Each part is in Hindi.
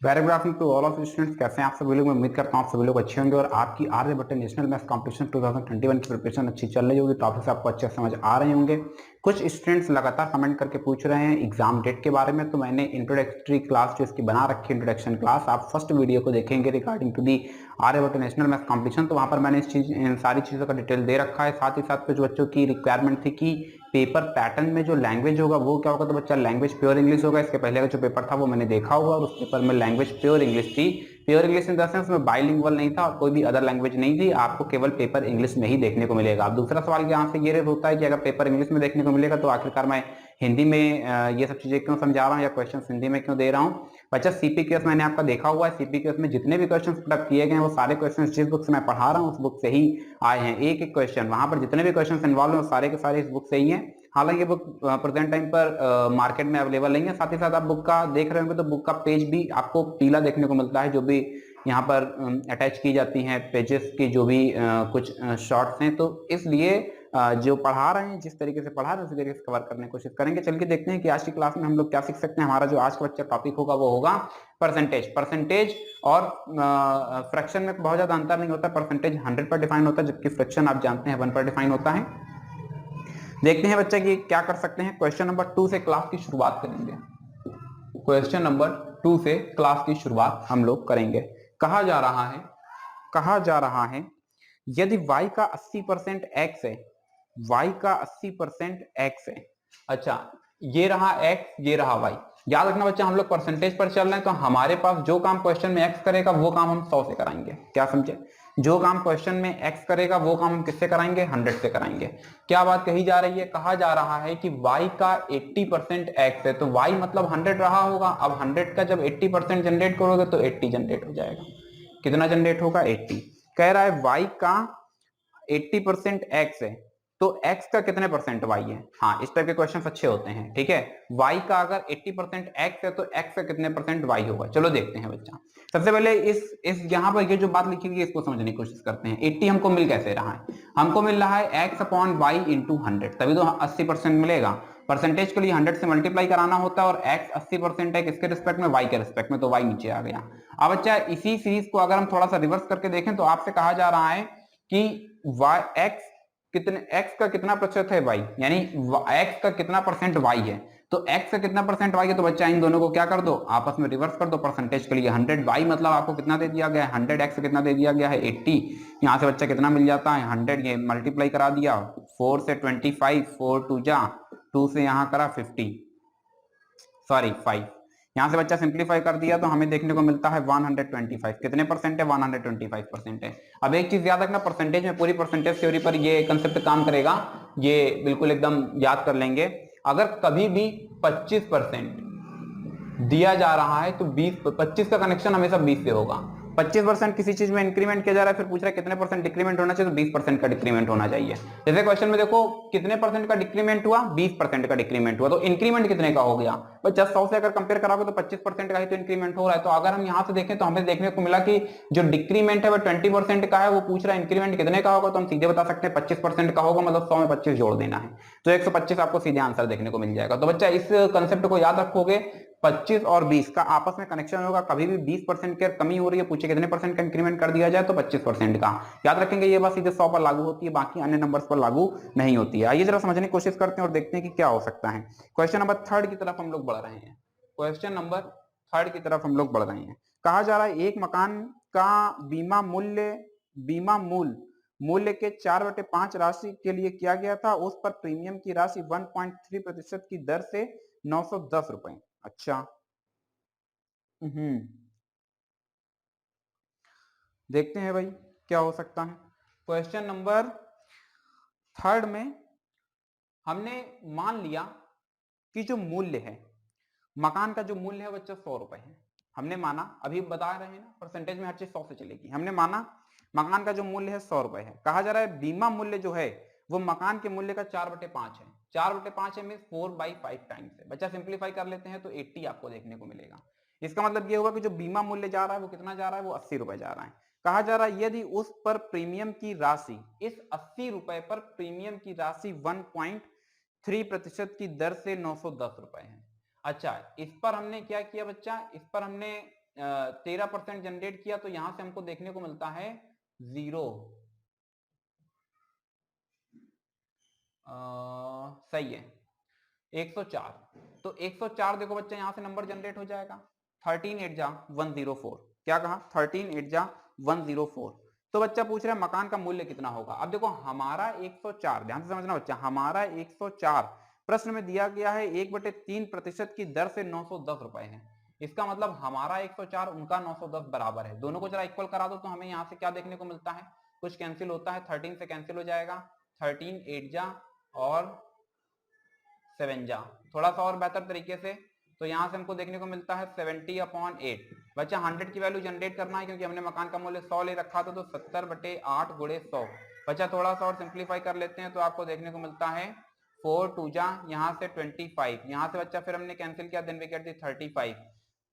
Very good afternoon to all of students. कैसे हैं आप सभी लोग? मैं उम्मीद करता हूँ आप सभी लोग अच्छे होंगे और आपकी आर्यभट्ट नेशनल मैथ्स कॉम्पिटिशन 2021 की प्रिपरेशन अच्छी चल रही होगी। टॉपिक्स आपको अच्छे समझ आ रहे होंगे। कुछ स्टूडेंट्स लगातार कमेंट करके पूछ रहे हैं एग्जाम डेट के बारे में, तो मैंने इंट्रोडक्टरी क्लास जो इसकी बना रखी है, इंट्रोडक्शन क्लास, आप फर्स्ट वीडियो को देखेंगे regarding to the Aryabhatta national maths competition, तो वहाँ पर मैंने इन सारी चीज़ों का डिटेल दे रखा है। साथ ही साथ कुछ बच्चों की रिक्वायरमेंट थी कि पेपर पैटर्न में जो लैंग्वेज होगा वो क्या होगा, तो बच्चा लैंग्वेज प्योर इंग्लिश होगा। इसके पहले का जो पेपर था वो मैंने देखा होगा और उस पेपर में लैंग्वेज प्योर इंग्लिश थी। Pure English in the sense में बाइलिंगुअल नहीं था और कोई भी अदर लैंग्वेज नहीं थी, आपको केवल पेपर इंग्लिश में ही देखने को मिलेगा। अब दूसरा सवाल यहाँ से ये रेज होता है कि अगर पेपर इंग्लिश में देखने को मिलेगा तो आखिरकार मैं हिंदी में ये सब चीजें क्यों समझा रहा हूँ या क्वेश्चन हिंदी में क्यों दे रहा हूँ। बच्चा सीपीक्यूएस मैंने आपका देखा हुआ है, सीपीक्यूएस में जितने भी क्वेश्चन पुटअप किए गए हैं वो सारे क्वेश्चन जिस बुक से मैं पढ़ा रहा हूँ उस बुक से ही आए हैं। एक एक क्वेश्चन वहां पर जितने भी क्वेश्चन इन्वॉल्व हैं वो सारे के सारे इस बुक से ही हैं। हालांकि बुक प्रेजेंट टाइम पर मार्केट में अवेलेबल नहीं है। साथ ही साथ आप बुक का देख रहे होंगे तो बुक का पेज भी आपको पीला देखने को मिलता है, जो भी यहाँ पर अटैच की जाती हैं पेजेस की जो भी कुछ शॉर्ट्स हैं। तो इसलिए जो पढ़ा रहे हैं जिस तरीके से पढ़ा रहे हैं उसी तरीके से कवर करने की कोशिश करेंगे। चलिए देखते हैं कि आज की क्लास में हम लोग क्या सीख सकते हैं। हमारा जो आज का बच्चा टॉपिक होगा वो होगा परसेंटेज। परसेंटेज और फ्रैक्शन में बहुत ज्यादा अंतर नहीं होता। परसेंटेज 100 पर डिफाइन होता है जबकि फ्रैक्शन आप जानते हैं 1 पर डिफाइन होता है। देखते हैं बच्चा कि क्या कर सकते हैं। क्वेश्चन नंबर 2 से क्लास की शुरुआत करेंगे। क्वेश्चन नंबर 2 से क्लास की शुरुआत हम लोग करेंगे। कहा जा रहा है यदि y का 80% x है, y का 80% x है। अच्छा, ये रहा x, ये रहा y। याद रखना बच्चा, हम लोग परसेंटेज पर चल रहे हैं तो हमारे पास जो काम क्वेश्चन में x करेगा वो काम हम 100 से कराएंगे। क्या समझे? जो काम क्वेश्चन में x करेगा वो काम हम किससे कराएंगे? 100 से कराएंगे। क्या बात कही जा रही है? कहा जा रहा है कि y का 80% x है तो y मतलब 100 रहा होगा। अब 100 का जब 80% जनरेट करोगे तो 80 जनरेट हो जाएगा। कितना जनरेट होगा? 80। कह रहा है y का 80% x है तो x का कितने परसेंट y है। हाँ, इस टाइप के क्वेश्चन अच्छे होते हैं। ठीक है, y का अगर 80% x है तो x का कितने परसेंट y होगा। चलो देखते हैं बच्चा। सबसे पहले इस यहाँ पर ये जो बात लिखी हुई है इसको समझने की कोशिश करते हैं। 80 हमको मिल कैसे रहा है? हमको मिल रहा है x अपॉन y इंटू 100, तभी तो 80% मिलेगा। परसेंटेज के लिए 100 से मल्टीप्लाई कराना होता है और x 80% है किसके रिस्पेक्ट में? y के रिस्पेक्ट में, तो y नीचे आ गया। अब बच्चा इसी सीरीज को अगर हम थोड़ा सा रिवर्स करके देखें तो आपसे कहा जा रहा है कि x कितने, x का कितना प्रतिशत है y, यानी x का कितना परसेंट y है। तो x का कितना परसेंट y है तो बच्चा इन दोनों को क्या कर दो, आपस में रिवर्स कर दो। परसेंटेज के लिए 100, y मतलब आपको कितना दे दिया गया है? 100, x कितना दे दिया गया है? 80। यहाँ से बच्चा कितना मिल जाता है? 100, ये मल्टीप्लाई करा दिया 4 से 25, 4 2 जा 2 से यहाँ करा 50, सॉरी 5। यहां से बच्चा सिंप्लीफाई कर दिया तो हमें देखने को मिलता है 125। कितने परसेंट है? 125% है। अब एक चीज याद रखना, परसेंटेज में पूरी परसेंटेज थ्योरी पर ये कंसेप्ट काम करेगा, ये बिल्कुल एकदम याद कर लेंगे। अगर कभी भी 25% दिया जा रहा है तो 25 का कनेक्शन हमेशा 20 से होगा। 25% किसी चीज में इंक्रीमेंट किया जा रहा है, फिर पूछ रहा है कितने परसेंट डिक्रीमेंट होना चाहिए, तो 20% का डिक्रीमेंट होना चाहिए। जैसे क्वेश्चन में देखो कितने परसेंट का डिक्रीमेंट हुआ? 20% का डिक्रीमेंट हुआ। तो इंक्रीमेंट कितने का हो गया? बच्चा 100 से अगर कंपेयर कराओगे तो 25% का ही तो इंक्रीमेंट हो रहा है। तो अगर हम यहाँ से देखें तो हमें देखने को मिला कि जो डिक्रीमेंट है वो 20% का है। वो पूछ रहा है इंक्रीमेंट कितने का होगा, तो हम सीधे बता सकते हैं 25% का होगा, मतलब 100 में 25 जोड़ देना है तो 125 आपको सीधे आंसर देखने को मिल जाएगा। तो बच्चा इस कंसेप्ट को याद रखोगे, 25 और 20 का आपस में कनेक्शन होगा। कभी भी 20% की कमी हो रही है, पूछे कितने परसेंट का इंक्रीमेंट कर दिया जाए तो 25% का। याद रखेंगे ये बात सीधे 100 पर लागू होती है, बाकी अन्य नंबर्स पर लागू नहीं होती है। आइए जरा समझने की कोशिश करते हैं और देखते हैं कि क्या हो सकता है। क्वेश्चन नंबर 3 की तरफ हम लोग बढ़ रहे हैं। क्वेश्चन नंबर 3 की तरफ हम लोग बढ़ रहे हैं। कहा जा रहा है एक मकान का बीमा मूल्य के 4/5 राशि के लिए किया गया था। उस पर प्रीमियम की राशि 1.3% की दर से 910 रुपए। अच्छा, देखते हैं भाई क्या हो सकता है। क्वेश्चन नंबर 3 में हमने मान लिया कि जो मूल्य है मकान का, जो मूल्य है बच्चा 100 रुपए है। हमने माना, अभी बता रहे हैं ना परसेंटेज में हर चीज 100 से चलेगी। हमने माना मकान का जो मूल्य है 100 रुपए है। कहा जा रहा है बीमा मूल्य जो है वो मकान के मूल्य का 4/5 है। 4/5 है मीन 4/5 टाइम्स है। बच्चा सिंप्लीफाई कर लेते हैं तो 80 आपको देखने को मिलेगा। इसका मतलब ये होगा कि जो बीमा मूल्य जा रहा है वो कितना जा रहा है? वो 80 रुपए जा रहा है। कहा जा रहा है यदि उस पर प्रीमियम की राशि, इस 80 रुपए पर प्रीमियम की राशि 1.3% की दर से 910 रुपए है। अच्छा, इस पर हमने क्या किया बच्चा? इस पर हमने 13% जनरेट किया, तो यहां से हमको देखने को मिलता है 0। सही है 104। तो 104 देखो बच्चा यहां से नंबर जनरेट हो जाएगा 13 8 जा 104। क्या कहा 13 8 जा 104। तो बच्चा पूछ रहा है मकान का मूल्य कितना होगा। अब देखो हमारा 104, ध्यान से समझना बच्चा, हमारा 104 प्रश्न में दिया गया है 1/3% की दर से 910 रुपए है। इसका मतलब हमारा 104 उनका 910 बराबर है। दोनों को जरा इक्वल करा दो तो हमें यहाँ से क्या देखने को मिलता है, कुछ कैंसिल होता है, 13 से कैंसिल हो जाएगा, 13 8 जा और 7 जा, थोड़ा सा और बेहतर तरीके से तो यहां से हमको देखने को मिलता है 70/8। बच्चा 100 की वैल्यू जनरेट करना है क्योंकि हमने मकान का मूल्य 100 ले रखा था, तो 70/8 गुणे 100। बच्चा थोड़ा सा और सिंप्लीफाई कर लेते हैं तो आपको देखने को मिलता है 4 2 जा यहाँ से 25, यहाँ से बच्चा फिर हमने कैंसिल किया, then we get the 35,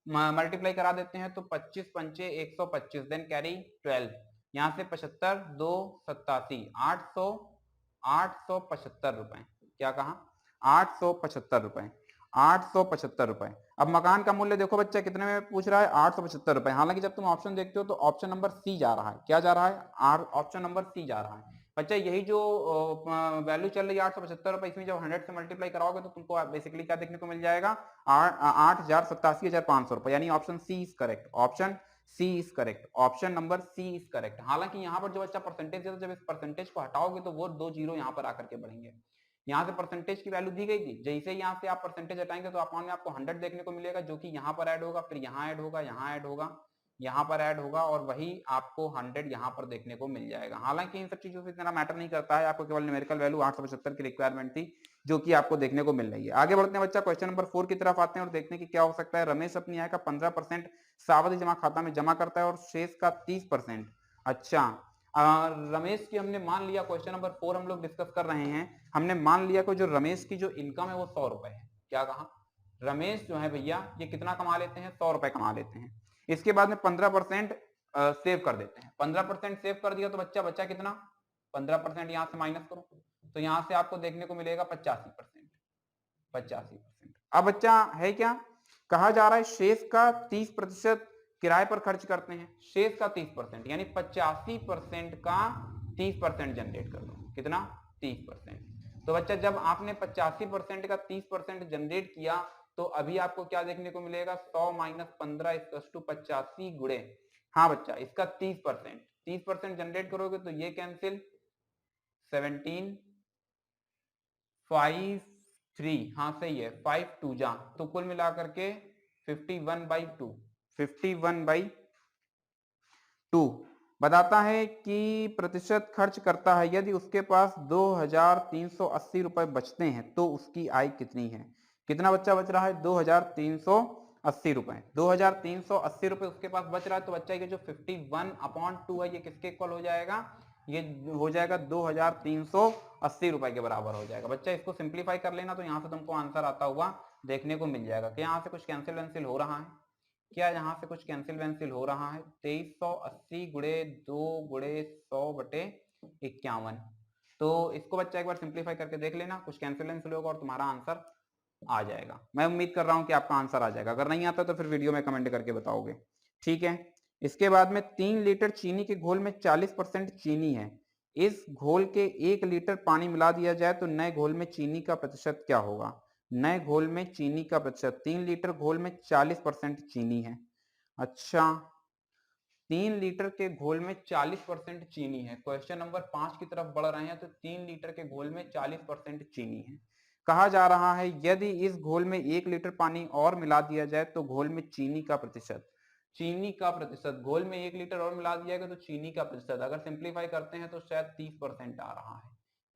multiply करा देते हैं तो 25 पंचे 125, देन कैरी 12, यहाँ से 75 2 87, 875 रुपए। क्या कहा 875 रुपए, 875 रुपए। अब मकान का मूल्य देखो बच्चा कितने में पूछ रहा है 875 रुपए। हालांकि जब तुम ऑप्शन देखते हो तो ऑप्शन नंबर सी जा रहा है। क्या जा रहा है ऑप्शन नंबर सी जा रहा है। बच्चा यही जो वैल्यू चल रही है 875 रुपए, इसमें जब 100 से मल्टीप्लाई कराओगे तो तुमको बेसिकली क्या देखने को मिल जाएगा 8,87,500 रुपए, यानी option C is correct, option C is correct, option number C is correct. हालांकि यहाँ पर जो बच्चा परसेंटेज है, जब इस परसेंटेज को हटाओगे तो वो 2 जीरो यहाँ पर आकर के बढ़ेंगे। यहाँ से परसेंटेज की वैल्यू दी गई थी, जैसे ही यहाँ से आप परसेंटेज हटाएंगे तो अकाउंट में आपको 100 देखने को मिलेगा, जो कि यहाँ पर ऐड होगा, फिर यहाँ ऐड होगा, यहाँ ऐड होगा, यहाँ पर ऐड होगा, और वही आपको 100 यहाँ पर देखने को मिल जाएगा। हालांकि इन सब चीजों से इतना मैटर नहीं करता है, आपको केवल न्यूमेरिकल वैल्यू 875 की रिक्वायरमेंट थी, जो कि आपको देखने को मिल रही है। आगे बढ़ते हैं बच्चा, क्वेश्चन नंबर 4 की तरफ आते हैं और देखते हैं कि क्या हो सकता है। रमेश अपनी आय का 15% सावधि जमा खाता में जमा करता है और शेष का 30%। अच्छा, रमेश की हमने मान लिया, क्वेश्चन नंबर 4 हम लोग डिस्कस कर रहे हैं, हमने मान लिया कि जो रमेश की जो इनकम है वो 100 रुपए है। क्या कहा रमेश जो है भैया ये कितना कमा लेते हैं 100 रुपए कमा लेते हैं। इसके बाद में 15% सेव कर देते हैं। 15% सेव कर दिया तो बच्चा बच्चा कितना 15% यहाँ से माइनस करो तो यहाँ से आपको देखने को मिलेगा 85%। 85%। अब बच्चा है क्या कहा जा रहा है शेष का 30% किराए पर खर्च करते हैं। शेष का 30% यानी 85% का 30% जनरेट कर दो। कितना 30%। तो बच्चा जब आपने 85% का 30% जनरेट किया तो अभी आपको क्या देखने को मिलेगा 100 माइनस 15 इक्वल्स टू 85 गुणे, हाँ बच्चा इसका 30% जनरेट करोगे तो ये कैंसिल 17 5 3, हाँ सही है 5 2 जा, तो कुल मिलाकर के 51/2, 51/2 बताता है कि प्रतिशत खर्च करता है। यदि उसके पास 2,380 रुपए बचते हैं तो उसकी आय कितनी है। कितना बच्चा बच रहा है 2,380 रुपए। 2,380 रुपए उसके पास बच रहा है तो बच्चा ये जो 51/2 है ये किसके इक्वल हो जाएगा, ये हो जाएगा 2,380 रुपए के बराबर हो जाएगा। बच्चा इसको सिंप्लीफाई कर लेना तो यहाँ से तुमको आंसर आता हुआ देखने को मिल जाएगा कि यहाँ से कुछ कैंसिल वैंसिल हो रहा है। क्या यहाँ से कुछ कैंसिल वैंसिल हो रहा है 2380 गुणे 2 गुणे 100/51। तो इसको बच्चा एक बार सिंप्लीफाई करके देख लेना, कुछ कैंसिल वैंसिल होगा और तुम्हारा आंसर आ जाएगा। मैं उम्मीद कर रहा हूं कि आपका आंसर आ जाएगा, अगर नहीं आता तो फिर वीडियो में कमेंट करके बताओगे। ठीक है, इसके बाद में 3 लीटर चीनी के घोल में 40% चीनी है। इस घोल के 1 लीटर पानी मिला दिया जाए तो नए घोल में चीनी का प्रतिशत क्या होगा। नए घोल में चीनी का प्रतिशत, 3 लीटर घोल में 40% चीनी है। अच्छा 3 लीटर के घोल में 40% चीनी है। क्वेश्चन नंबर 5 की तरफ बढ़ रहे हैं तो 3 लीटर के घोल में 40% चीनी है। कहा जा रहा है यदि इस घोल में 1 लीटर पानी और मिला दिया जाए तो घोल में चीनी का प्रतिशत, चीनी का प्रतिशत घोल में 1 लीटर और मिला दिया गया तो चीनी का प्रतिशत अगर सिंप्लीफाई करते हैं तो शायद 30% आ रहा है।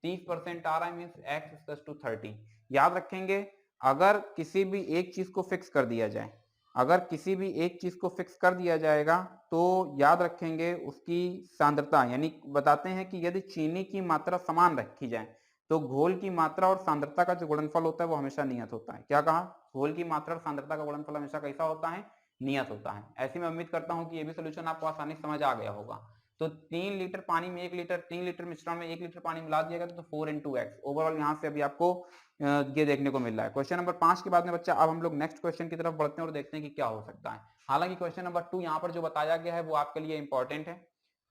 30% आ रहा है मींस x = 30। याद रखेंगे अगर किसी भी एक चीज को फिक्स कर दिया जाए, अगर किसी भी एक चीज को फिक्स कर दिया जाएगा तो याद रखेंगे उसकी सांद्रता, यानी बताते हैं कि यदि चीनी की मात्रा समान रखी जाए तो घोल की मात्रा और सांद्रता का जो गुणनफल होता है वो हमेशा नियत होता है। क्या कहा घोल की मात्रा और सांद्रता का गुणनफल हमेशा कैसा होता है, नियत होता है। ऐसी मैं उम्मीद करता हूं कि ये भी सोल्यूशन आपको आसानी से समझ आ गया होगा। तो 3 लीटर पानी में 1 लीटर, 3 लीटर मिश्रण में 1 लीटर पानी मिला दिया गया तो 4 × x ओवरऑल यहाँ से अभी आपको ये देखने को मिल रहा है। क्वेश्चन नंबर 5 के बाद में बच्चा अब हम लोग नेक्स्ट क्वेश्चन की तरफ बढ़ते हैं और देखते हैं कि क्या हो सकता है। हालांकि क्वेश्चन नंबर 2 यहाँ पर जो बताया गया है वो आपके लिए इंपॉर्टेंट है।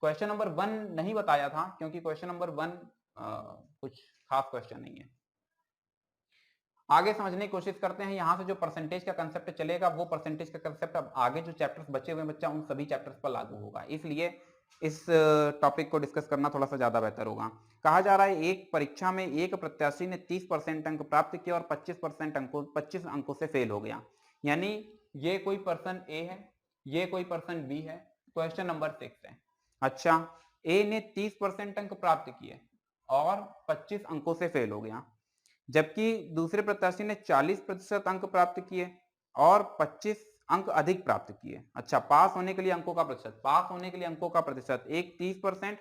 क्वेश्चन नंबर 1 नहीं बताया था क्योंकि क्वेश्चन नंबर 1 कुछ खास क्वेश्चन नहीं है। आगे समझने की कोशिश करते हैं। यहाँ से जो परसेंटेज का कंसेप्ट चलेगा वो परसेंटेज का कंसेप्ट अब आगे जो चैप्टर्स बचे हुए बच्चा उन सभी चैप्टर्स पर लागू होगा, इसलिए इस टॉपिक को डिस्कस करना थोड़ा सा ज्यादा बेहतर होगा। कहा जा रहा है एक परीक्षा में एक प्रत्याशी ने 30% अंक प्राप्त किया और 25 अंकों से फेल हो गया। यानी ये कोई पर्सन ए है, ये कोई पर्सन बी है। क्वेश्चन नंबर 6 है। अच्छा, ए ने 30% अंक प्राप्त किए और 25 अंकों से फेल हो गया, जबकि दूसरे प्रत्याशी ने 40% अंक प्राप्त किए और 25 अंक अधिक प्राप्त किए। अच्छा, पास होने के लिए अंकों का प्रतिशत, पास होने के लिए अंकों का प्रतिशत, एक 30%,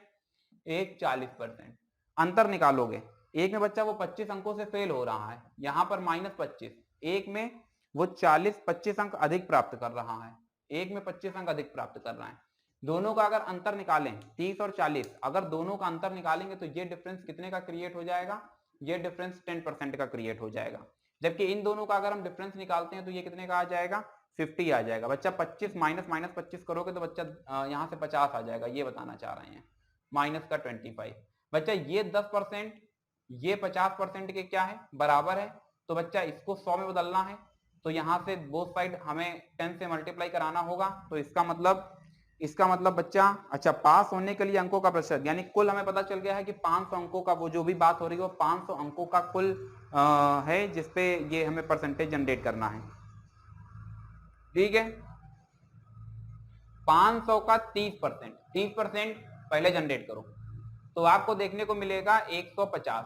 एक 40%। अंतर निकालोगे, एक में बच्चा वो 25 अंकों से फेल हो रहा है, यहां पर -25, एक में वो 25 अंक अधिक प्राप्त कर रहा है, एक में 25 अंक अधिक प्राप्त कर रहा है। दोनों का अगर अंतर निकालें 30 और 40, अगर दोनों का अंतर निकालेंगे तो ये डिफरेंस कितने का क्रिएट हो जाएगा? ये डिफरेंस 10% का क्रिएट हो जाएगा। जबकि इन दोनों का अगर हम डिफरेंस निकालते हैं तो ये कितने का आ जाएगा? 50 आ जाएगा। बच्चा 25 माइनस 25 करोगे तो बच्चा यहाँ से 50 आ जाएगा, ये बताना चाह रहे हैं। माइनस का 25 बच्चा, ये 10%, ये 50% के क्या है? बराबर है। तो बच्चा इसको 100 में बदलना है तो यहाँ से बोथ साइड हमें 10 से मल्टीप्लाई कराना होगा। तो इसका मतलब बच्चा, अच्छा, पास होने के लिए अंकों का प्रतिशत, यानी कुल हमें पता चल गया है कि 500 अंकों का, वो जो भी बात हो रही है वो 500 अंकों का कुल है जिसपे ये हमें परसेंटेज जनरेट करना है। ठीक है, 500 का 30%, 30% पहले जनरेट करो तो आपको देखने को मिलेगा 150।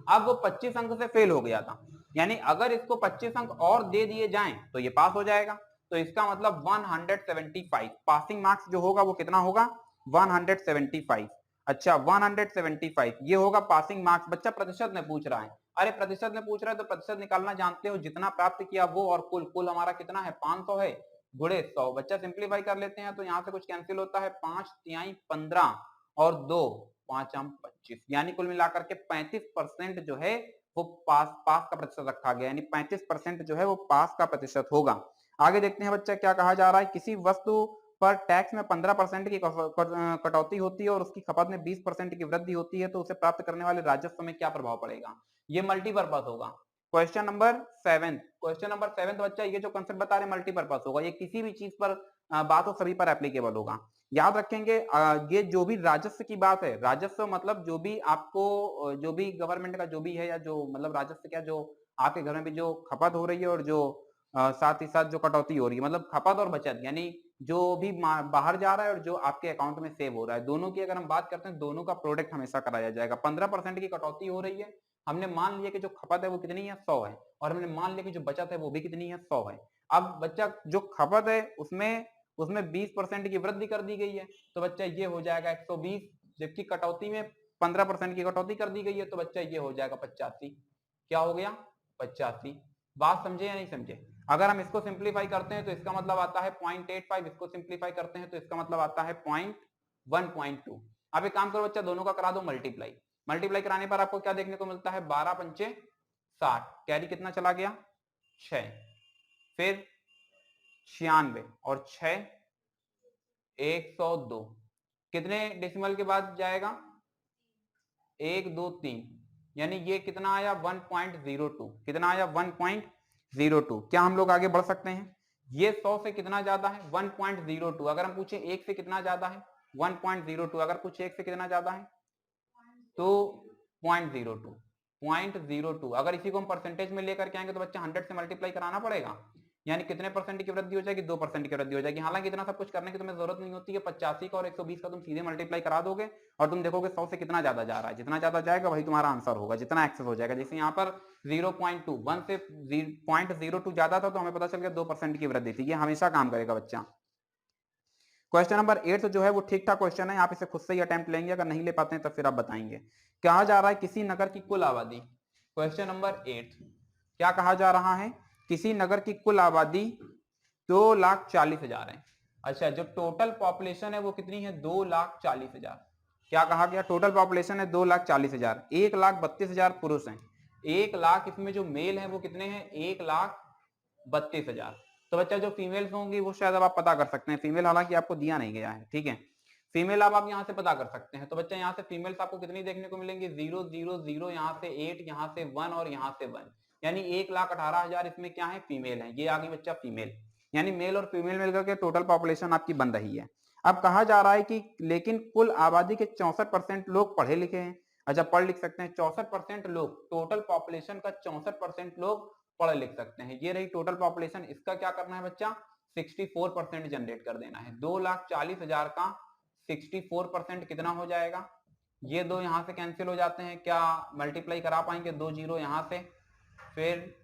अब वो 25 अंक से फेल हो गया था, यानी अगर इसको 25 अंक और दे दिए जाएं तो ये पास हो जाएगा। तो इसका मतलब 175 पासिंग मार्क्स जो होगा वो कितना होगा? 175। अच्छा, 175 ये होगा पासिंग मार्क्स। बच्चा प्रतिशत में पूछ रहा है, अरे प्रतिशत में पूछ रहा है तो प्रतिशत निकालना जानते हो, जितना प्राप्त किया वो और कुल हमारा कितना है? 500 है, गुणे 100। बच्चा सिंप्लीफाई कर लेते हैं तो यहाँ से कुछ कैंसिल होता है, 5 तिहाई 15 और 2 5 25, यानी कुल मिलाकर के 35% जो है वो पास का प्रतिशत रखा गया, यानी 35% जो है वो पास का प्रतिशत होगा। आगे देखते हैं बच्चा क्या कहा जा रहा है। किसी वस्तु पर टैक्स में 15% की कटौती होती है और उसकी खपत में 20% की वृद्धि होती है तो उसे प्राप्त करने वाले राजस्व में क्या प्रभाव पड़ेगा? ये मल्टीपर्पज होगा। क्वेश्चन नंबर 7 बच्चा, ये जो कंसेप्ट बता रहे मल्टीपर्पज होगा, ये किसी भी चीज पर बात हो सभी पर एप्लीकेबल होगा। याद रखेंगे ये जो भी राजस्व की बात है, राजस्व मतलब जो भी आपको, जो भी गवर्नमेंट का जो भी है, या जो मतलब राजस्व क्या, जो आपके घर में भी जो खपत हो रही है और जो साथ ही साथ जो कटौती हो रही है, मतलब खपत और बचत, यानी जो भी बाहर जा रहा है और जो आपके अकाउंट में सेव हो रहा है, दोनों की अगर हम बात करते हैं, दोनों का प्रोडक्ट हमेशा कराया जाएगा। 15% की कटौती हो रही है, हमने मान लिया कि जो खपत है वो कितनी है? 100 है, और हमने मान लिया कि जो बचत है वो भी कितनी है? 100 है। अब बच्चा जो खपत है उसमें 20% की वृद्धि कर दी गई है तो बच्चा ये हो जाएगा 120, जबकि कटौती में 15% की कटौती कर दी गई है तो बच्चा ये हो जाएगा 85। क्या हो गया? 85। बात समझे या नहीं समझे? अगर हम इसको सिंप्लीफाई करते हैं तो इसका मतलब आता है 0.85, इसको सिंप्लीफाई करते हैं तो इसका मतलब आता है 1.2। अब एक काम करो बच्चा, दोनों का करा दो मल्टीप्लाई कराने पर आपको क्या देखने को मिलता है? 12 पंचे 60, कैरी कितना चला गया? 6, फिर 96 और 6 102, कितने डेसिमल के बाद जाएगा? 1 2 3, यानी ये कितना आया? 1.02। कितना आया? 1.02। क्या हम लोग आगे बढ़ सकते हैं? ये 100 से कितना ज्यादा है? 1.02। अगर हम पूछे 1 से कितना ज्यादा है? 1.02। अगर पूछे 1 से कितना ज्यादा है तो 0.02। अगर इसी को हम परसेंटेज में लेकर के आएंगे तो बच्चा 100 से मल्टीप्लाई कराना पड़ेगा, यानी कितने परसेंट की वृद्धि हो जाएगी? 2% की वृद्धि हो जाएगी। हालांकि इतना सब कुछ करने की तुम्हें जरूरत नहीं होती है। 85 का और 120 का तुम सीधे मल्टीप्लाई करा दोगे और तुम देखोगे 100 से कितना ज्यादा जा रहा है, जितना ज्यादा जाएगा वही तुम्हारा आंसर होगा, जितना एक्सेस हो जाएगा। जैसे यहाँ पर 0.2, 1 से 0.02 ज्यादा था तो हमें पता चल गया 2% की वृद्धि थी। ये हमेशा काम करेगा बच्चा। क्वेश्चन नंबर 8 जो है वो ठीक ठाक क्वेश्चन है, आप इसे खुद से ही अटेम्प्ट लेंगे, अगर नहीं ले पाते हैं तो फिर आप बताएंगे। कहा जा रहा है किसी नगर की कुल आबादी, क्वेश्चन नंबर 8 क्या कहा जा रहा है? किसी नगर की कुल आबादी 2,40,000 है। अच्छा, जो टोटल पॉपुलेशन है वो कितनी है? 2,40,000। क्या कहा गया? टोटल पॉपुलेशन है 2,40,000। 1,32,000 पुरुष हैं। 1 लाख इसमें जो मेल है वो कितने हैं? 1,32,000। तो बच्चा जो फीमेल्स होंगी वो शायद अब आप पता कर सकते हैं। फीमेल हालांकि आपको दिया नहीं गया है, ठीक है। फीमेल अब आप यहाँ से पता कर सकते हैं। तो बच्चा यहाँ से फीमेल्स आपको कितनी देखने को मिलेंगी? 0 0 0, यहाँ से 8, यहाँ से 1 और यहाँ से 1, यानी 1,18,000 इसमें क्या है? फीमेल है। ये आ गई बच्चा फीमेल, यानी मेल और फीमेल मिलकर के टोटल पॉपुलेशन आपकी बन रही है। अब कहा जा रहा है कि लेकिन कुल आबादी के 64% लोग पढ़े लिखे हैं। अच्छा, पढ़ लिख सकते हैं। 64% लोग, टोटल पॉपुलेशन का 64% लोग पढ़ लिख सकते हैं। ये रही टोटल पॉपुलेशन। इसका क्या करना है बच्चा? 64% जनरेट कर देना है। 2,40,000 का 64% कितना हो जाएगा? ये दो यहां से कैंसिल हो जाते हैं। क्या मल्टीप्लाई करा पाएंगे? 2 जीरो यहां से, फिर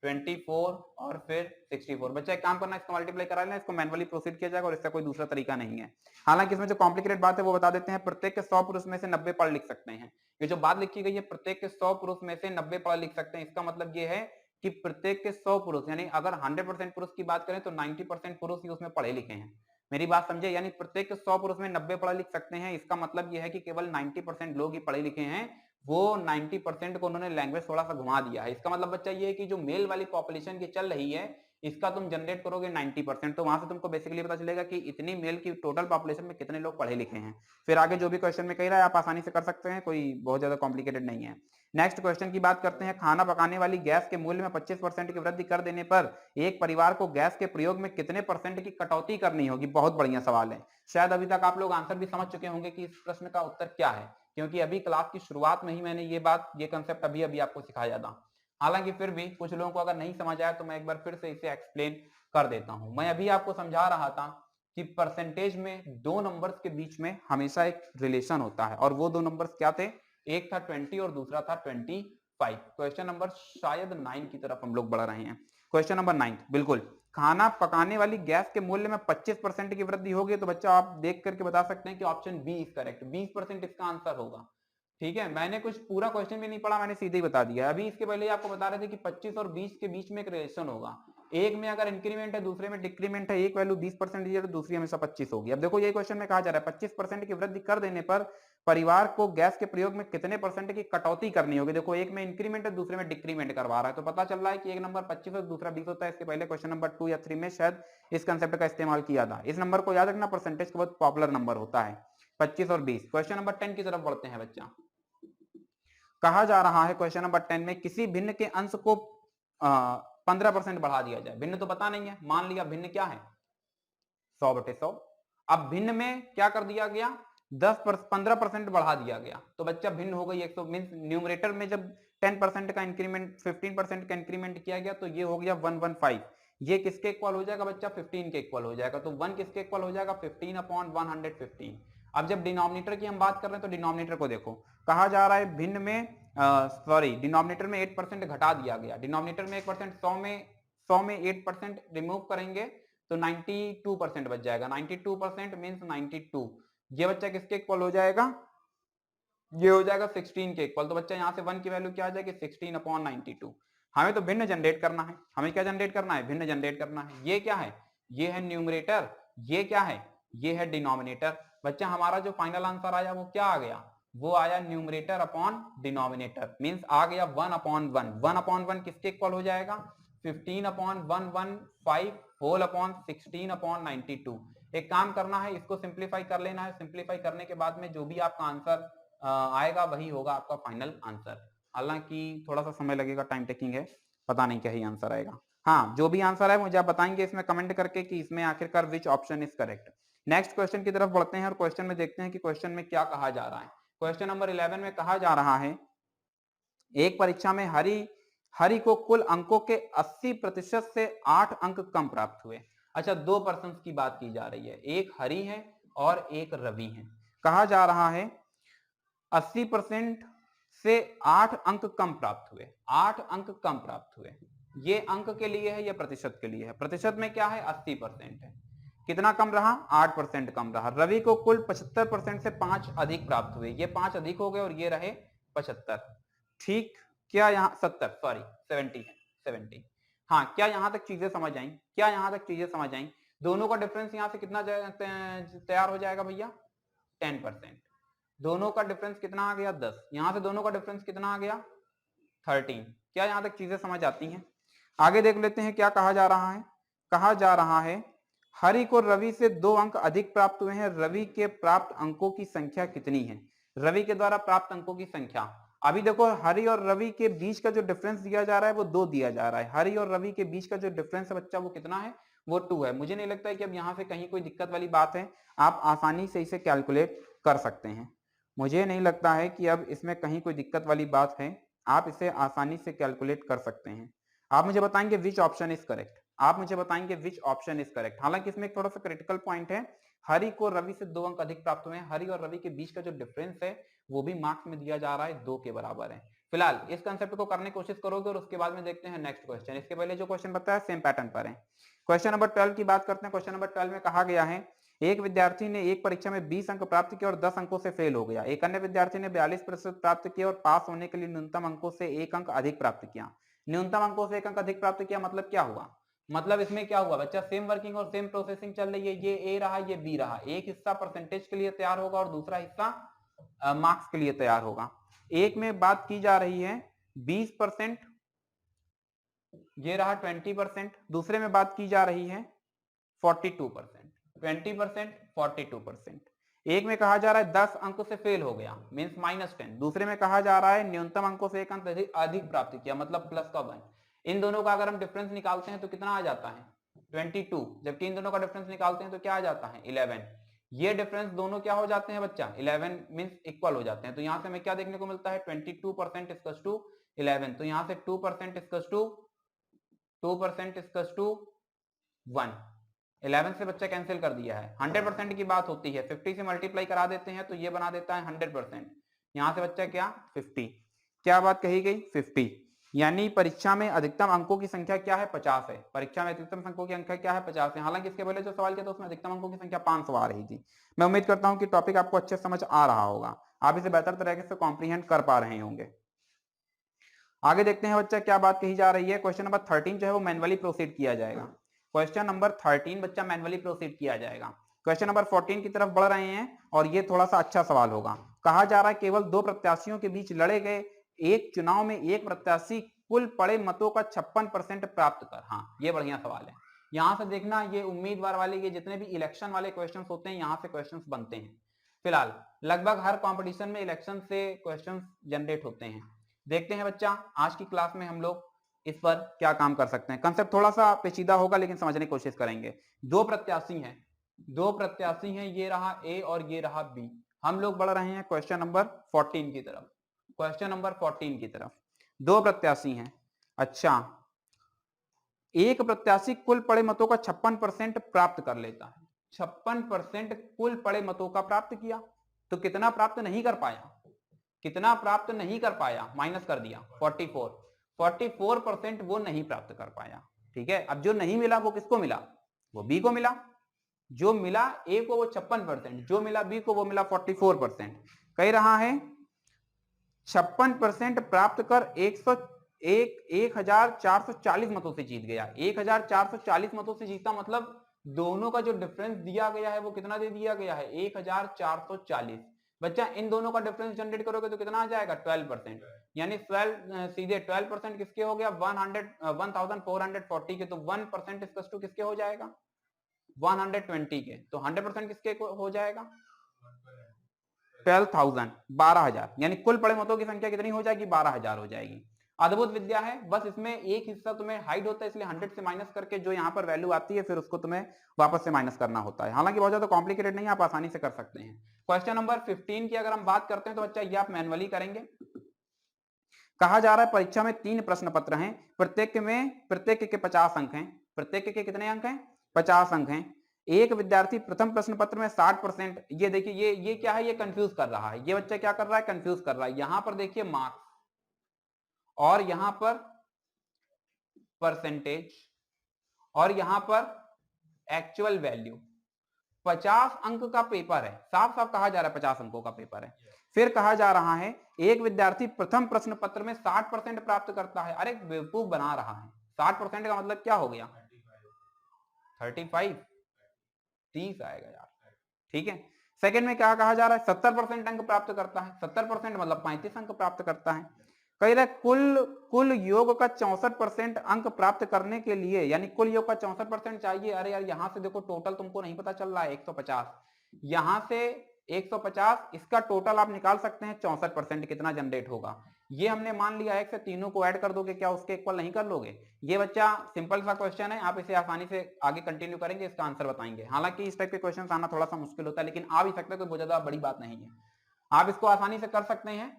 24 और फिर 64। बच्चा एक काम करना, इसको मल्टीप्लाई करा लेना, इसको मैनुअली प्रोसीड किया जाएगा और इसका कोई दूसरा तरीका नहीं है। हालांकि इसमें जो कॉम्प्लिकेटेड बात है वो बता देते हैं। प्रत्येक के 100 पुरुष में से 90 पढ़ लिख सकते हैं। ये जो बात लिखी गई है, प्रत्येक के 100 पुरुष में से 90 पढ़ लिख सकते हैं, इसका मतलब ये है कि प्रत्येक के 100 पुरुष, यानी अगर 100% पुरुष की बात करें तो 90% पुरुष ही उसमें पढ़े लिखे हैं। मेरी बात समझे? यानी प्रत्येक के 100 पुरुष में 90 पढ़े लिख सकते हैं। इसका मतलब यह है कि केवल 90% लोग ही पढ़े लिखे हैं। वो 90% को उन्होंने लैंग्वेज थोड़ा सा घुमा दिया है। इसका मतलब बच्चा ये है कि जो मेल वाली पॉपुलेशन की चल रही है, इसका तुम जनरेट करोगे 90%, तो वहां से तुमको बेसिकली पता चलेगा कि इतनी मेल की टोटल पॉपुलेशन में कितने लोग पढ़े लिखे हैं। फिर आगे जो भी क्वेश्चन में कह रहा है आप आसानी से कर सकते हैं, कोई बहुत ज्यादा कॉम्प्लिकेटेड नहीं है। नेक्स्ट क्वेश्चन की बात करते हैं। खाना पकाने वाली गैस के मूल्य में 25% की वृद्धि कर देने पर एक परिवार को गैस के प्रयोग में कितने % की कटौती करनी होगी? बहुत बढ़िया सवाल है। शायद अभी तक आप लोग आंसर भी समझ चुके होंगे कि इस प्रश्न का उत्तर क्या है, क्योंकि अभी क्लास की शुरुआत में ही मैंने ये कंसेप्ट अभी आपको सिखाया था। हालांकि फिर भी कुछ लोगों को अगर नहीं समझ आया तो मैं एक बार फिर से इसे एक्सप्लेन कर देता हूं। मैं अभी आपको समझा रहा था कि परसेंटेज में दो नंबर्स के बीच में हमेशा एक रिलेशन होता है, और वो दो नंबर्स क्या थे? एक था 20 और दूसरा था 25। क्वेश्चन नंबर शायद 9 की तरफ हम लोग बढ़ रहे हैं। क्वेश्चन नंबर 9, बिल्कुल। खाना पकाने वाली गैस के मूल्य में 25% की वृद्धि होगी। तो बच्चा आप देख करके बता सकते हैं कि ऑप्शन बी इज करेक्ट। 20% इसका आंसर होगा। ठीक है, मैंने कुछ पूरा क्वेश्चन भी नहीं पढ़ा, मैंने सीधे ही बता दिया। अभी इसके पहले आपको बता रहे थे कि 25 और 20 के बीच में एक रिलेशन होगा। एक में अगर इंक्रीमेंट है, दूसरे में डिक्रीमेंट है। एक वैल्यू 20% दी है तो दूसरी हमेशा 25 होगी। अब देखो ये क्वेश्चन में कहा जा रहा है 25% की वृद्धि कर देने पर परिवार को गैस के प्रयोग में कितने % की कटौती करनी होगी। देखो एक में इंक्रीमेंट है, दूसरे में डिक्रीमेंट करवा रहा है, तो पता चल रहा है कि एक नंबर 25 और दूसरा 20 होता है। इसके पहले क्वेश्चन नंबर 2 या 3 में शायद इस कंसेप्ट का इस्तेमाल किया था। इस नंबर को याद रखना, परसेंटेज का बहुत पॉपुलर नंबर होता है 25 और 20। क्वेश्चन नंबर 10 की तरफ बढ़ते हैं बच्चा। कहा जा रहा है क्वेश्चन नंबर 10 में किसी भिन्न के अंश को 15% बढ़ा दिया जाए। भिन्न तो पता नहीं है, मान लिया भिन्न क्या है? 100/100। अब भिन्न में क्या कर दिया गया? 15% बढ़ा दिया गया, तो बच्चा भिन्न हो गई 100। मींस न्यूमरेटर में जब 10% का इंक्रीमेंट, 15% का इंक्रीमेंट किया गया तो ये हो गया 115। ये किसके इक्वल हो जाएगा बच्चा? 15 के इक्वल हो जाएगा। तो 1 किसके इक्वल हो जाएगा? 15/115। अब जब डिनोमिनेटर की हम बात कर रहे हैं तो डिनोमिनेटर को देखो, कहा जा रहा है भिन्न में डिनोमिनेटर में 8% घटा दिया गया। डिनोमिनेटर में 1%, 100 में 8% रिमूव करेंगे तो 92% बच जाएगा। 92% मींस 92। ये बच्चा किसके इक्वल हो जाएगा? ये हो जाएगा 16 के इक्वल। तो बच्चा यहाँ से 1 की वैल्यू क्या आ जाएगी? 16/92। हमें तो भिन्न जनरेट करना है। हमें क्या जनरेट करना है? भिन्न जनरेट करना है। ये क्या है? ये है न्यूमरेटर। ये क्या है? ये है डिनोमिनेटर। बच्चा हमारा जो फाइनल आंसर आया वो क्या आ गया? वो आया न्यूमरेटर अपॉन डिनोमिनेटर, मींस आ गया 1/1। 1/1 किसके इक्वल हो जाएगा? 15/115 होल अपॉन 16/92। एक काम करना है, इसको सिंप्लीफाई कर लेना है। सिंप्लीफाई करने के बाद में जो भी आपका आंसर आएगा वही होगा आपका फाइनल आंसर। हालांकि थोड़ा सा समय लगेगा, टाइम टेकिंग है, पता नहीं क्या ही आंसर आएगा। हाँ, जो भी आंसर है मुझे आप बताएंगे इसमें कमेंट करके कि इसमें आखिरकार which option is correct. Next question की तरफ बढ़ते हैं और क्वेश्चन में देखते हैं कि क्वेश्चन में क्या कहा जा रहा है। क्वेश्चन नंबर 11 में कहा जा रहा है एक परीक्षा में हरि को कुल अंकों के 80% से 8 अंक कम प्राप्त हुए। अच्छा, दो पर्सन की बात की जा रही है, एक हरि है और एक रवि है। कहा जा रहा है 80% से 8 अंक कम प्राप्त हुए। 8 अंक कम प्राप्त हुए, ये अंक के लिए है, ये प्रतिशत के लिए है। प्रतिशत में क्या है? 80% है। कितना कम रहा? 8% कम रहा। रवि को कुल 75% से 5 अधिक प्राप्त हुए। ये 5 अधिक हो गए और ये रहे 75। ठीक, क्या यहाँ 70 सॉरी 70 है, 70। हाँ, क्या यहां तक चीजें समझ आई? क्या यहां तक चीजें समझ आई? दोनों का डिफरेंस यहाँ से कितना तैयार हो जाएगा भैया 10%। दोनों का डिफरेंस कितना आ गया 10, यहाँ से दोनों का डिफरेंस कितना आ गया 13। क्या यहाँ तक चीजें समझ आती हैं? आगे देख लेते हैं क्या कहा जा रहा है। कहा जा रहा है हरि को रवि से 2 अंक अधिक प्राप्त हुए हैं, रवि के प्राप्त अंकों की संख्या कितनी है? रवि के द्वारा प्राप्त अंकों की संख्या। अभी देखो हरि और रवि के बीच का जो डिफरेंस दिया जा रहा है वो 2 दिया जा रहा है। हरि और रवि के बीच का जो डिफरेंस है बच्चा वो कितना है? वो 2 है। मुझे नहीं लगता है कि अब यहाँ से कहीं कोई दिक्कत वाली बात है, आप आसानी से इसे कैलकुलेट कर सकते हैं। मुझे नहीं लगता है कि अब इसमें कहीं कोई दिक्कत वाली बात है, आप इसे आसानी से कैलकुलेट कर सकते हैं। आप मुझे बताएंगे विच ऑप्शन इज करेक्ट, आप मुझे बताएंगे विच ऑप्शन इज करेक्ट। हालांकि इसमें एक थोड़ा सा क्रिटिकल पॉइंट है, हरि को रवि से 2 अंक अधिक प्राप्त हुए हैं, हरि और रवि के बीच का जो डिफरेंस है वो भी मार्क्स में दिया जा रहा है 2 के बराबर है। फिलहाल इस कंसेप्ट को करने की कोशिश करोगे और उसके बाद में देखते हैं नेक्स्ट क्वेश्चन। इसके पहले जो क्वेश्चन बताया सेम पैटर्न पर है। क्वेश्चन नंबर 12 की बात करते हैं। क्वेश्चन नंबर 12 में कहा गया है एक विद्यार्थी ने एक परीक्षा में 20 अंक प्राप्त किए और 10 अंकों से फेल हो गया। एक अन्य विद्यार्थी ने 42% प्राप्त किए और पास होने के लिए न्यूनतम अंकों से 1 अंक अधिक प्राप्त किया। न्यूनतम अंकों से 1 अंक अधिक प्राप्त किया मतलब क्या हुआ? मतलब इसमें क्या हुआ बच्चा, सेम वर्किंग और सेम प्रोसेसिंग चल रही है। ये ए रहा, ये बी रहा। एक हिस्सा परसेंटेज के लिए तैयार होगा और दूसरा हिस्सा मार्क्स के लिए तैयार होगा। एक में बात की जा रही है 20%, ये रहा 20%। दूसरे में बात की जा रही है 42%, 20%, 42%। एक में कहा जा रहा है 10 अंकों से फेल हो गया मींस -10। दूसरे में कहा जा रहा है न्यूनतम अंकों से 1 अंक अधिक प्राप्त किया मतलब प्लस का 1। इन दोनों का अगर हम डिफरेंस निकालते हैं तो कितना आ जाता है 22, जबकि इन दोनों का डिफरेंस निकालते हैं तो क्या आ जाता है 11। ये डिफरेंस दोनों क्या हो जाते हैं बच्चा 11 मींस इक्वल हो जाते हैं। तो यहां से हमें क्या देखने को मिलता है 22% इक्वल्स टू 11। तो यहां से 2% इक्वल्स टू 2% इक्वल्स टू 1। 11 से बच्चा कैंसिल कर दिया है। 100% की बात होती है 50 से मल्टीप्लाई करा देते हैं तो ये बना देता है 100%। यहां से बच्चा क्या 50, क्या बात कही गई 50। यानी परीक्षा में अधिकतम अंकों की संख्या क्या है 50 है। परीक्षा में अधिकतम अंकों की संख्या क्या है 50 है। हालांकि इसके पहले जो सवाल किया था उसमें अधिकतम अंकों की संख्या 500 आ रही थी। मैं उम्मीद करता हूं कि टॉपिक आपको अच्छे समझ आ रहा होगा, आप इसे बेहतर तरीके से कॉम्प्रीहेंड कर पा रहे होंगे। आगे देखते हैं बच्चा क्या बात कही जा रही है। क्वेश्चन नंबर 13 जो है वो मैनुअली प्रोसीड किया जाएगा। क्वेश्चन नंबर 13 बच्चा मैनुअली प्रोसीड किया जाएगा। क्वेश्चन नंबर 14 की तरफ बढ़ रहे हैं और ये थोड़ा सा अच्छा सवाल होगा। कहा जा रहा है केवल 2 प्रत्याशियों के बीच लड़े गए एक चुनाव में एक प्रत्याशी कुल पड़े मतों का 56% प्राप्त कर। हाँ ये बढ़िया सवाल है। यहां से देखना ये उम्मीदवार वाले ये जितने भी इलेक्शन वाले क्वेश्चन होते हैं यहाँ से क्वेश्चन बनते हैं। फिलहाल लगभग हर कॉम्पिटिशन में इलेक्शन से क्वेश्चन जनरेट होते हैं। देखते हैं बच्चा आज की क्लास में हम लोग इस पर क्या काम कर सकते हैं। कंसेप्ट थोड़ा सा पेचीदा होगा लेकिन समझने की कोशिश करेंगे। 2 प्रत्याशी हैं, 2 प्रत्याशी हैं, ये रहा ए और ये रहा बी। हम लोग बढ़ रहे हैं क्वेश्चन नंबर 14 की तरफ। क्वेश्चन नंबर 14 की तरफ 2 प्रत्याशी हैं। अच्छा, एक प्रत्याशी कुल पड़े मतों का 56% प्राप्त कर लेता है। 56% कुल पड़े मतों का प्राप्त किया तो कितना प्राप्त नहीं कर पाया, कितना प्राप्त नहीं कर पाया माइनस कर दिया 44% वो नहीं प्राप्त कर पाया। ठीक है, अब जो नहीं मिला वो किसको मिला, वो बी को मिला। जो मिला ए को वो 56%, जो मिला बी को वो मिला 44%। कह रहा है 56% प्राप्त कर 1440 मतों से जीत गया। 1440 मतों से जीता मतलब दोनों का जो डिफरेंस दिया गया है वो कितना दे दिया गया है 1440। बच्चा इन दोनों का डिफरेंस जनरेट करोगे तो कितना आ जाएगा 12%। यानी 12 सीधे 12% किसके हो गया 1440 के, तो 1% इसका किसके हो जाएगा 120 के, तो 100% किसके हो जाएगा 12,000, 12,000। यानी कुल पड़े मतों की संख्या कितनी हो जाएगी 12,000 हो जाएगी। अद्भुत विद्या है, बस इसमें एक हिस्सा तुम्हें हाइड होता है इसलिए 100 से माइनस करके जो यहाँ पर वैल्यू आती है फिर उसको तुम्हें वापस से माइनस करना होता है। हालांकि बहुत ज्यादा कॉम्प्लिकेटेड नहीं है, आप आसानी से कर सकते हैं। क्वेश्चन नंबर 15 की अगर हम बात करते हैं तो बच्चा ये आप मैनुअली करेंगे। कहा जा रहा है परीक्षा में 3 प्रश्न पत्र हैं, प्रत्येक के 50 अंक हैं। प्रत्येक के कितने अंक हैं 50 अंक हैं। एक विद्यार्थी प्रथम प्रश्न पत्र में 60%, ये देखिए ये क्या है, ये कंफ्यूज कर रहा है। ये बच्चा क्या कर रहा है कंफ्यूज कर रहा है। यहां पर देखिए मार्क्स और यहां पर परसेंटेज और यहां पर एक्चुअल वैल्यू। 50 अंक का पेपर है, साफ साफ कहा जा रहा है 50 अंकों का पेपर है। फिर कहा जा रहा है एक विद्यार्थी प्रथम प्रश्न पत्र में 60% प्राप्त करता है। अरे बेवकूफ बना रहा है, 60% का मतलब क्या हो गया 35। 30 आएगा यार, ठीक है। सेकंड में क्या कहा जा रहा है, 70% अंक प्राप्त करता है, 70% मतलब 35 अंक प्राप्त करता है। कह रहा है कुल योग का 64% अंक प्राप्त करने के लिए, यानी कुल योग का 64% चाहिए। अरे यार यहां से देखो टोटल तुमको नहीं पता चल रहा है 150, यहां से 150, इसका टोटल आप निकाल सकते हैं 64% कितना जनरेट होगा। ये हमने मान लिया है, तीनों को ऐड कर दोगे क्या उसके इक्वल नहीं कर लोगे। ये बच्चा सिंपल सा क्वेश्चन है, आप इसे आसानी से आगे कंटिन्यू करेंगे, इसका आंसर बताएंगे। हालांकि इस टाइप के क्वेश्चन आना थोड़ा सा मुश्किल होता है, लेकिन आ भी सकता है, कोई बहुत ज्यादा बड़ी बात नहीं है, आप इसको आसानी से कर सकते हैं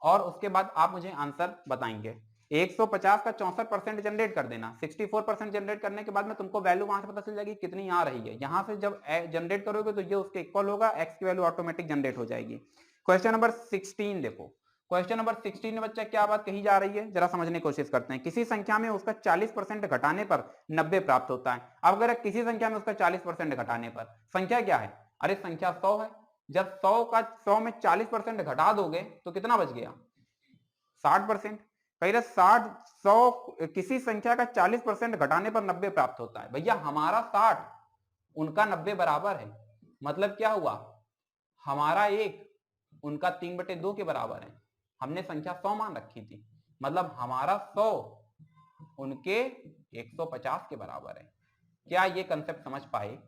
और उसके बाद आप मुझे आंसर बताएंगे। 150 का 64% जनरेट कर देना, 64% जनरेट करने के बाद में तुमको वैल्यू वहां से पता चल जाएगी कितनी आ रही है। यहां से जब जनरेट करोगे तो ये उसके इक्वल होगा, एक्स की वैल्यू ऑटोमेटिक जनरेट हो जाएगी। क्वेश्चन नंबर 16 देखो, क्वेश्चन नंबर 16 में बच्चा क्या बात कही जा रही है, जरा समझने की कोशिश करते हैं। किसी संख्या में उसका 40% घटाने पर 90 प्राप्त होता है। अब अगर किसी संख्या में उसका 40% घटाने पर, संख्या क्या है, अरे संख्या 100 है, जब 100 में 40% घटा दोगे तो कितना बच गया, 60%। कह रहे 100 किसी संख्या का 40% घटाने पर 90 प्राप्त होता है। भैया हमारा 60, उनका 90 बराबर है, मतलब क्या हुआ, हमारा 1 उनका 3/2 के बराबर है। हमने संख्या 100 मान रखी थी, मतलब हमारा 100 उनके 150 के बराबर है। क्या ये कंसेप्ट समझ पाए,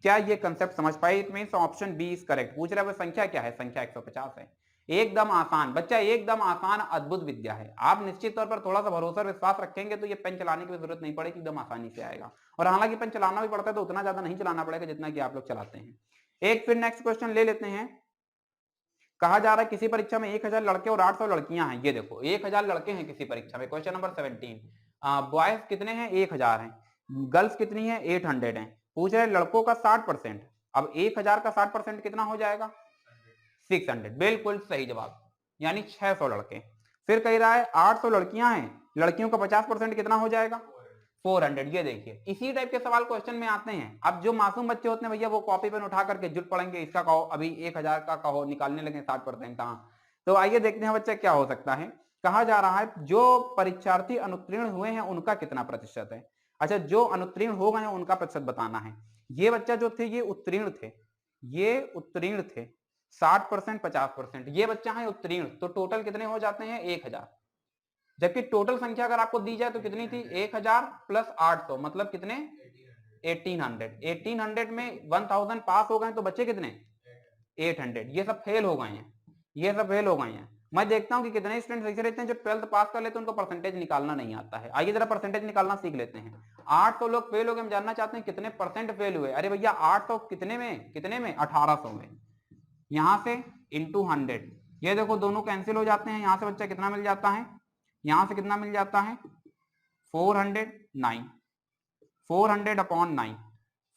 क्या ये कंसेप्ट समझ पाए? It means option B is correct. पूछ रहा है संख्या क्या है, संख्या 150 है। एकदम आसान बच्चा, एकदम आसान अद्भुत विद्या है। आप निश्चित तौर पर थोड़ा सा भरोसा विश्वास रखेंगे तो ये पेन चलाने की जरूरत नहीं पड़ेगी, एकदम आसानी से आएगा। और हालांकि पेन चलाना भी पड़ता है तो उतना ज्यादा नहीं चलाना पड़ेगा जितना कि आप लोग चलाते हैं। एक फिर नेक्स्ट क्वेश्चन ले लेते हैं। कहा जा रहा है किसी परीक्षा में 1000 लड़के और 800 लड़कियां हैं। ये देखो 1000 लड़के हैं किसी परीक्षा में, क्वेश्चन नंबर 17। बॉयज कितने हैं, 1000 हैं, गर्ल्स कितनी है, 800 है। पूछ रहे लड़कों का 60%, अब 1000 का 60% कितना हो जाएगा, 600। बिल्कुल सही जवाब, यानी 600 लड़के। फिर कह रहा है 800 लड़कियां हैं, लड़कियों का 50% कितना हो जाएगा, 400। ये देखिए इसी टाइप के सवाल क्वेश्चन में आते हैं। अब जो मासूम बच्चे होते हैं भैया वो कॉपी पेन उठा करके जुट पड़ेंगे, इसका कहो अभी 1000 का कहो, निकालने लगे 60% कहाँ। तो आइए देखते हैं बच्चा क्या हो सकता है। कहा जा रहा है जो परीक्षार्थी अनुत्तीर्ण हुए हैं उनका कितना प्रतिशत है। अच्छा, जो अनुत्तीर्ण हो गए हैं उनका प्रतिशत बताना है। ये बच्चा जो थे ये उत्तीर्ण थे, ये उत्तीर्ण थे 60%, 50%। ये बच्चा है उत्तीर्ण, तो टोटल कितने हो जाते हैं 1000। जबकि टोटल संख्या अगर आपको दी जाए तो कितनी थी, 1000 प्लस 800 मतलब कितने, 1800। 1800 में 1000 पास हो गए तो बच्चे कितने, 800। ये सब फेल हो गए हैं, ये सब फेल हो गए हैं। मैं देखता हूं कि कितने स्टूडेंट ऐसे रहते हैं जो 12th पास कर लेते हैं उनको परसेंटेज निकालना नहीं आता है। आइए जरा परसेंटेज निकालना सीख लेते हैं। 800 लोग फेल हो गए, हम जानना चाहते हैं कितने परसेंट फेल हुए। अरे भैया 800 कितने में, 1800 में, यहां से इंटू 100। ये देखो दोनों कैंसिल हो जाते हैं, यहां से बच्चा कितना मिल जाता है, यहां से कितना मिल जाता है, 409, 400/9,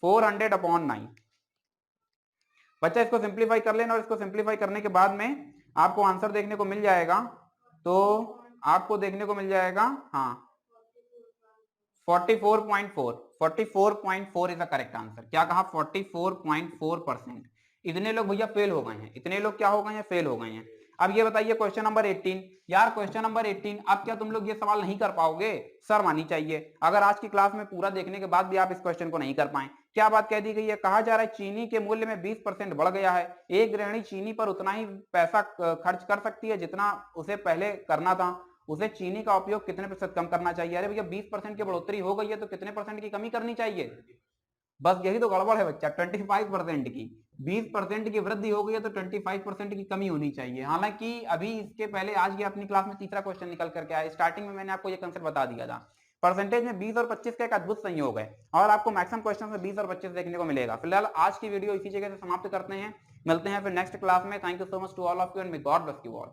400/9। बच्चा इसको सिंप्लीफाई कर लेना और इसको सिंप्लीफाई करने के बाद में आपको आंसर देखने को मिल जाएगा। तो आपको देखने को मिल जाएगा, हाँ 44.4, 44.4 इज द करेक्ट आंसर। क्या कहा, 44.4%। इतने लोग भैया फेल हो गए हैं, इतने लोग क्या हो गए हैं, फेल हो गए हैं। अब ये बताइए क्वेश्चन नंबर 18। यार क्वेश्चन नंबर 18, अब क्या तुम लोग ये सवाल नहीं कर पाओगे, शर्म आनी चाहिए अगर आज की क्लास में पूरा देखने के बाद भी आप इस क्वेश्चन को नहीं कर पाए। क्या बात कह दी गई है, कहा जा रहा है चीनी के मूल्य में 20% बढ़ गया है। एक गृहिणी चीनी पर उतना ही पैसा खर्च कर सकती है जितना उसे पहले करना था। उसे चीनी का उपयोग कितने प्रतिशत कम करना चाहिए। अरे भैया 20% की बढ़ोतरी हो गई है तो कितने परसेंट की कमी करनी चाहिए, बस यही तो गड़बड़ है बच्चा, 25% की। 20% की वृद्धि हो गई है तो 25% की कमी होनी चाहिए। हालांकि अभी इसके पहले आज की अपनी क्लास में तीसरा क्वेश्चन निकल करके आया, स्टार्टिंग में मैंने आपको ये कंसेप्ट बता दिया था। परसेंटेज में 20 और 25 का एक अद्भुत संयोग है और आपको मैक्सिमम क्वेश्चन में 20 और 25 देखने को मिलेगा। फिलहाल आज की वीडियो इसी जगह से समाप्त करते हैं, मिलते हैं फिर नेक्स्ट क्लास में। Thank you so much to all of you and may God bless you all.